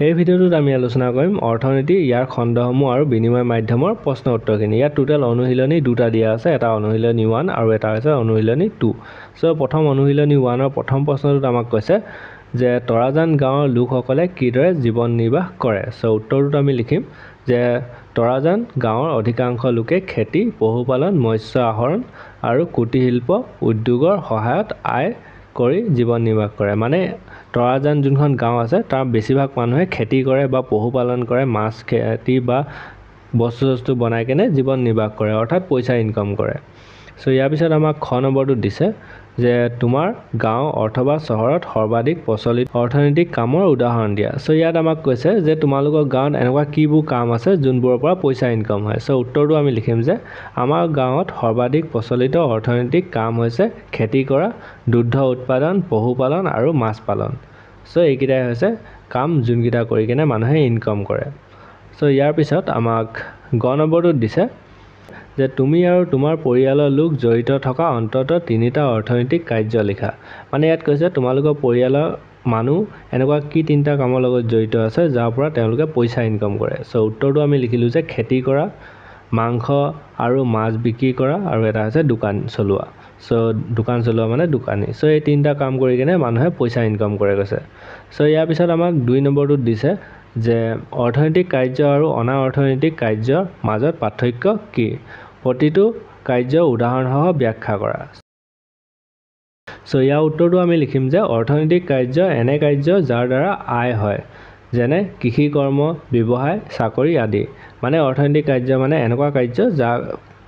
এই ভিডিঅ'টোত আমি আলোচনা কৰিম অৰ্থনীতি, ইয়াৰ খণ্ডসমূহ আৰু বিনিময় মাধ্যমৰ প্ৰশ্ন উত্তৰখিনি। ইয়াত টোটেল অনুশীলনী দুটা দিয়া আছে, এটা অনুশীলনী 1 আৰু এটা হৈছে অনুশীলনী 2। সো প্ৰথম অনুশীলনী 1ৰ প্ৰথম প্ৰশ্নটোত আমাক কৈছে যে তৰাজান গাঁৱৰ লোকসকলে কিদৰে জীৱন নিৰ্বাহ কৰে। সো উত্তৰটোত আমি লিখিম যে তৰাজান গাঁৱৰ অধিকাংশ লোকে খেতি, পশুপালন, মৎস্য আহৰণ আৰু কুটিৰ শিল্প উদ্যোগৰ সহায়ত আয় কৰি জীৱন নিৰ্বাহ কৰে। মানে তৰাজান যোনখন গাঁও আছে তাৰ বেছিভাগ মানুহে খেতি কৰে বা পশুপালন কৰে, মাছ খেতি বা বস্তু বনাই কেনে জীৱন নিৰ্বাহ কৰে, অৰ্থাৎ পইচা ইনকাম কৰে। সো ইয়াৰ পিছত আমাক খ নম্বৰটো দিছে যে তোমাৰ গাঁও অথবা চহৰত সৰ্বাধিক প্ৰচলিত অৰ্থনৈতিক কামৰ উদাহৰণ দিয়া। সো ইয়াত আমাক কৈছে যে তোমালোকৰ গাঁৱত এনেকুৱা কিবোৰ কাম আছে যোনবোৰৰ পৰা পইচা ইনকাম হয়। সো উত্তৰটো আমি লিখিম যে আমাৰ গাঁৱত সৰ্বাধিক প্ৰচলিত অৰ্থনৈতিক কাম হৈছে খেতি কৰা, দুগ্ধ উৎপাদন, পশুপালন আৰু মাছ পালন। সো এইকেইটাই হৈছে কাম যোনকেইটা কৰি কেনে মানুহে ইনকাম কৰে। সো ইয়াৰ পিছত আমাক গ নম্বৰটোত দিছে যে তুমি আৰু তোমাৰ পৰিয়ালৰ লোক জড়িত থকা অন্ততঃ 3টা অৰ্থনৈতিক কাৰ্য লিখা। মানে ইয়াত কৈছে তোমালোকৰ পৰিয়ালৰ মানুহ এনেকুৱা কি 3টা কামৰ লগত জড়িত আছে যাৰ পৰা তেওঁলোকে পইচা ইনকাম কৰে। সো উত্তৰটো আমি লিখিলোঁ যে খেতি কৰা, মাংস আৰু মাছ বিক্ৰী কৰা আৰু এটা হৈছে দোকান চলোৱা। সো দোকান চলোৱা মানে দোকানী। সো এই 3টা কাম কৰি কেনে মানুহে পইচা ইনকাম কৰে কৈছে। সো ইয়াৰ পিছত আমাক 2 নম্বৰটোত দিছে যে অৰ্থনৈতিক কাৰ্য আৰু অনা অৰ্থনৈতিক কাৰ্যৰ মাজত পাৰ্থক্য কি? প্ৰতিটো কাৰ্যৰ উদাহৰণসহ ব্যাখ্যা কৰা। সো ইয়াৰ উত্তৰটো আমি লিখিম যে অৰ্থনৈতিক কাৰ্য এনে কাৰ্য যাৰ দ্বাৰা আয় হয়, যেনে কৃষি কৰ্ম, ব্যৱসায়, চাকৰি আদি। মানে অৰ্থনৈতিক কাৰ্য মানে এনেকুৱা কাৰ্য যাৰ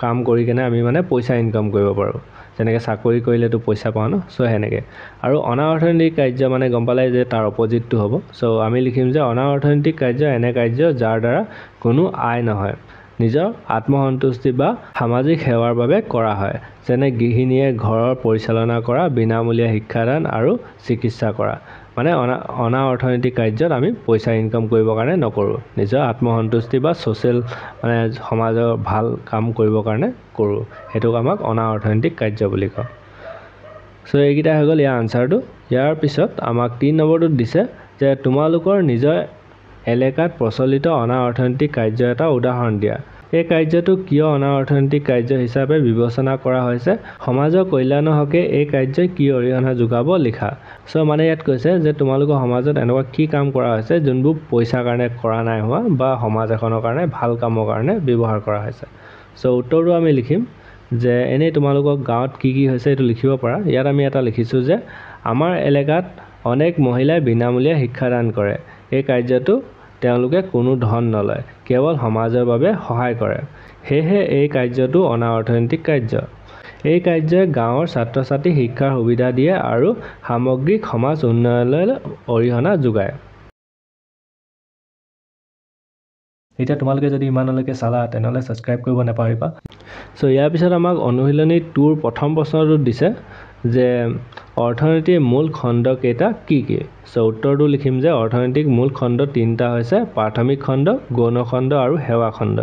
কাম কৰি কেনে আমি মানে পইচা ইনকাম কৰিব পাৰোঁ, যেনেকৈ চাকৰি কৰিলেতো পইচা পাওঁ ন। সো সেনেকৈ। আৰু অনা অৰ্থনৈতিক কাৰ্য মানে গম পালে যে তাৰ অপজিটটো হ'ব। সো আমি লিখিম যে অনা অৰ্থনৈতিক কাৰ্য এনে কাৰ্য যাৰ দ্বাৰা কোনো আয় নহয়, নিজৰ আত্মসন্তুষ্টি বা সামাজিক সেৱাৰ বাবে কৰা হয়, যেনে গৃহিণীয়ে ঘৰৰ পৰিচালনা কৰা, বিনামূলীয়া শিক্ষাদান আৰু চিকিৎসা কৰা। মানে অনা অৰ্থনৈতিক কাৰ্যত আমি পইচা ইনকাম কৰিবৰ কাৰণে নকৰোঁ, নিজৰ আত্মসন্তুষ্টি বা ছ'চিয়েল মানে সমাজৰ ভাল কাম কৰিবৰ কাৰণে কৰোঁ, সেইটোক আমাক অনা অৰ্থনৈতিক কাৰ্য বুলি কওঁ। সো এইকেইটা হৈ গ'ল ইয়াৰ আনচাৰটো। ইয়াৰ পিছত আমাক 3 নম্বৰটোত দিছে যে তোমালোকৰ নিজৰ এলেকাত প্ৰচলিত অনা অৰ্থনৈতিক কাৰ্য এটা উদাহৰণ দিয়া। এই কাৰ্যটো কিয় অনা অৰ্থনৈতিক কাৰ্য হিচাপে বিবেচনা কৰা হৈছে, সমাজৰ কল্যাণৰ হকে এই কাৰ্যই কি অৰিহণা যোগাব লিখা। সো মানে ইয়াত কৈছে যে তোমালোকৰ সমাজত এনেকুৱা কি কাম কৰা হৈছে যোনবোৰ পইচাৰ কাৰণে কৰা নাই হোৱা বা সমাজ এখনৰ কাৰণে ভাল কামৰ কাৰণে ব্যৱহাৰ কৰা হৈছে। সো উত্তৰটো আমি লিখিম যে এনেই তোমালোকৰ গাঁৱত কি কি হৈছে এইটো লিখিব পাৰা। ইয়াত আমি এটা লিখিছোঁ যে আমাৰ এলেকাত অনেক মহিলাই বিনামূলীয়া শিক্ষাদান কৰে। এই কাৰ্যটো তেওঁলোকে কোনো ধন নলয়, কেৱল সমাজৰ বাবে সহায় কৰে, সেয়েহে এই কাৰ্যটো অনা অৰ্থনৈতিক কাৰ্য। এই কাৰ্যই গাঁৱৰ ছাত্ৰ ছাত্ৰীক শিক্ষাৰ সুবিধা দিয়ে আৰু সামগ্ৰিক সমাজ উন্নয়নলৈ অৰিহণা যোগায়। এতিয়া তোমালোকে যদি ইমানলৈকে চালা তেনেহ'লে ছাবস্ক্ৰাইব কৰিব নাপাহৰিবা। সো ইয়াৰ পিছত আমাক অনুশীলনী 2ৰ প্ৰথম প্ৰশ্নটোত দিছে যে অৰ্থনীতিৰ মূল খণ্ড কেইটা কি কি? সো উত্তৰটো লিখিম যে অৰ্থনৈতিক মূল খণ্ড 3টা হৈছে প্ৰাথমিক খণ্ড, গৌণ খণ্ড আৰু সেৱা খণ্ড।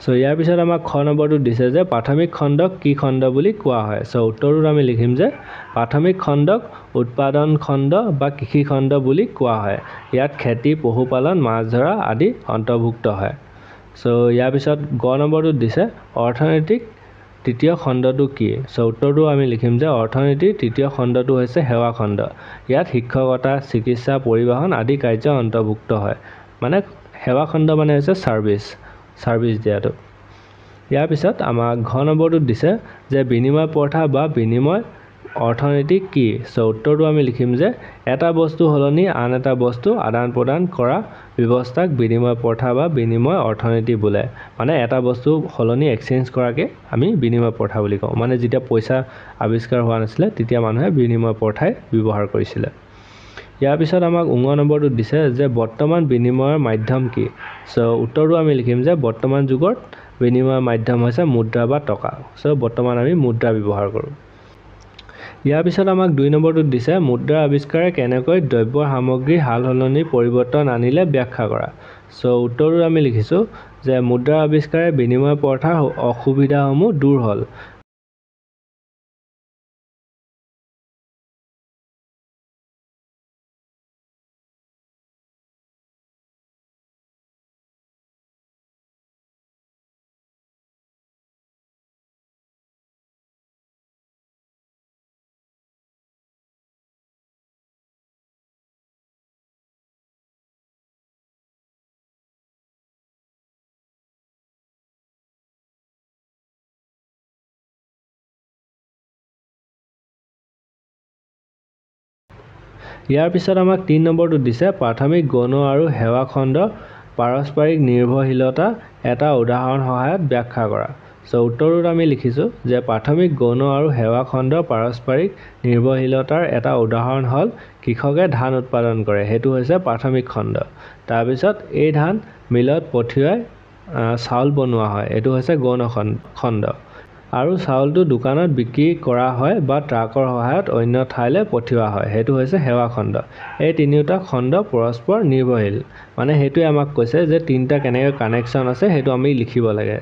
সো ইয়াৰ পিছত আমাক খ নম্বৰটোত দিছে যে প্ৰাথমিক খণ্ডক কি খণ্ড বুলি কোৱা হয়। সো উত্তৰটোত আমি লিখিম যে প্ৰাথমিক খণ্ডক উৎপাদন খণ্ড বা কৃষি খণ্ড বুলি কোৱা হয়। ইয়াত খেতি, পশুপালন, মাছ ধৰা আদি অন্তৰ্ভুক্ত হয়। সো ইয়াৰ পিছত গ নম্বৰটোত দিছে অৰ্থনৈতিক তৃতীয় খণ্ডটো কি? সো উত্তৰটো আমি লিখিম যে অৰ্থনীতিৰ তৃতীয় খণ্ডটো হৈছে সেৱা খণ্ড। ইয়াত শিক্ষকতা, চিকিৎসা, পৰিবহণ আদি কাৰ্য অন্তৰ্ভুক্ত হয়। মানে সেৱা খণ্ড মানে হৈছে ছাৰ্ভিচ দিয়াটো। ইয়াৰ পিছত আমাক ঘ নম্বৰটোত দিছে যে বিনিময় প্ৰথা বা বিনিময় অৰ্থনীতি কি? সো উত্তৰটো আমি লিখিম যে এটা বস্তু সলনি আন এটা বস্তু আদান প্ৰদান কৰা ব্যৱস্থাক বিনিময় প্ৰথা বা বিনিময় অৰ্থনীতি বোলে। মানে এটা বস্তু সলনি এক্সচেঞ্জ কৰাকে আমি বিনিময় প্ৰথা বুলি কওঁ। মানে যেতিয়া পইচা আৱিষ্কাৰ হোৱা নাছিলে তেতিয়া মানুহে বিনিময় প্ৰথাই ব্যৱহাৰ কৰিছিলে। ইয়াৰ পিছত আমাক ঙ নম্বৰটোত দিছে যে বৰ্তমান বিনিময়ৰ মাধ্যম কি? সো উত্তৰটো আমি লিখিম যে বৰ্তমান যুগত বিনিময়ৰ মাধ্যম হৈছে মুদ্ৰা বা টকা। সো বৰ্তমান আমি মুদ্ৰা ব্যৱহাৰ কৰোঁ। ইয়াৰ পিছত আমাক 2 নম্বৰটোত দিছে মুদ্ৰাৰ আৱিষ্কাৰে কেনেকৈ দ্ৰব্য সামগ্ৰীৰ সাল সলনি পৰিৱৰ্তন আনিলে ব্যাখ্যা কৰা। সো উত্তৰটো আমি লিখিছোঁ যে মুদ্ৰাৰ আৱিষ্কাৰে বিনিময় প্ৰথাৰ অসুবিধাসমূহ দূৰ হ'ল। ইয়াৰ পিছত আমাক 3 নম্বৰটো দিছে প্ৰাথমিক গৌণ আৰু সেৱা খণ্ড পাৰস্পৰিক নিৰ্ভৰশীলতা এটা উদাহৰণ সহায়ত ব্যাখ্যা কৰা। সো উত্তৰটোত আমি লিখিছোঁ যে প্ৰাথমিক গৌণ আৰু সেৱা খণ্ড পাৰস্পৰিক নিৰ্ভৰশীলতাৰ এটা উদাহৰণ হ'ল কৃষকে ধান উৎপাদন কৰে, সেইটো হৈছে প্ৰাথমিক খণ্ড। তাৰপিছত এই ধান মিলত পঠিয়াই চাউল বনোৱা হয়, এইটো হৈছে গৌণ খণ্ড। আৰু চাউলটো দোকানত বিক্ৰী কৰা হয় বা ট্ৰাকৰ সহায়ত অন্য ঠাইলৈ পঠিওৱা হয়, সেইটো হৈছে সেৱা খণ্ড। এই তিনিওটা খণ্ড পৰস্পৰ নিৰ্ভৰশীল, মানে সেইটোৱে আমাক কৈছে যে তিনিটা কেনেকৈ কানেকশ্যন আছে সেইটো আমি লিখিব লাগে।